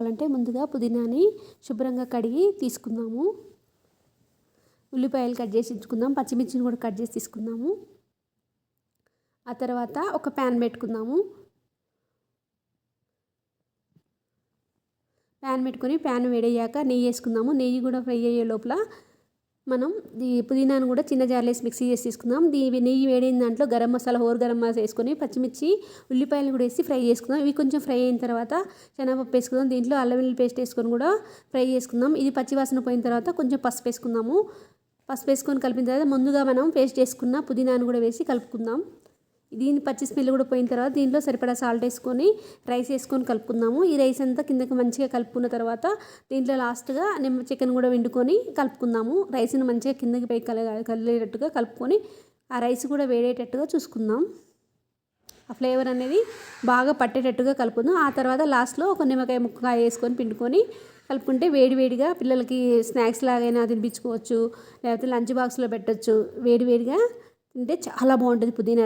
అంటే ముందుగా పుదీనాని శుభ్రంగా కడిగి తీసుకుందాము. ఉల్లిపాయలు కట్ చేసి ఉంచుకుందాం. పచ్చిమిర్చిని కూడా కట్ చేసి తీసుకుందాము. ఆ తర్వాత ఒక ప్యాన్ పెట్టుకుందాము. ప్యాన్ పెట్టుకొని ప్యాన్ వేడయ్యాక నెయ్యి వేసుకుందాము. నెయ్యి కూడా ఫ్రై అయ్యే లోపల మనం ఈ పుదీనాను కూడా చిన్న జార్లో వేసి మిక్సీ చేసి తీసుకుందాం. నెయ్యి వేడిన దాంట్లో గరం మసాలా, హోల్ గరం మసాలా వేసుకొని పచ్చిమిర్చి, ఉల్లిపాయలు కూడా వేసి ఫ్రై చేసుకుందాం. ఇవి కొంచెం ఫ్రై అయిన తర్వాత శనగపప్పు వేసుకుందాం. దీంట్లో అల్లం వెల్లుల్లి పేస్ట్ వేసుకొని కూడా ఫ్రై చేసుకుందాం. ఇది పచ్చివాసన పోయిన తర్వాత కొంచెం పసుపు వేసుకుందాము. పసుపు వేసుకొని కలిపిన తర్వాత ముందుగా మనం పేస్ట్ చేసుకున్న పుదీనాను కూడా వేసి కలుపుకుందాం. దీని పచ్చి స్మెల్ కూడా పోయిన తర్వాత దీంట్లో సరిపడా సాల్ట్ వేసుకొని రైస్ వేసుకొని కలుపుకుందాము. ఈ రైస్ అంతా కిందకి మంచిగా కలుపుకున్న తర్వాత దీంట్లో లాస్ట్గా చికెన్ కూడా వండుకొని కలుపుకుందాము. రైస్ని మంచిగా కిందకి పై కలిగేటట్టుగా కలుపుకొని ఆ రైస్ కూడా వేడేటట్టుగా చూసుకుందాం. ఆ ఫ్లేవర్ అనేది బాగా పట్టేటట్టుగా కలుపుకుందాం. ఆ తర్వాత లాస్ట్లో ఒక నిమ్మకాయ ముక్క వేసుకొని పిండుకొని కలుపుకుంటే వేడివేడిగా పిల్లలకి స్నాక్స్ లాగైనా తినిపించుకోవచ్చు, లేకపోతే లంచ్ బాక్స్లో పెట్టచ్చు. వేడివేడిగా తింటే చాలా బాగుంటుంది పుదీనా.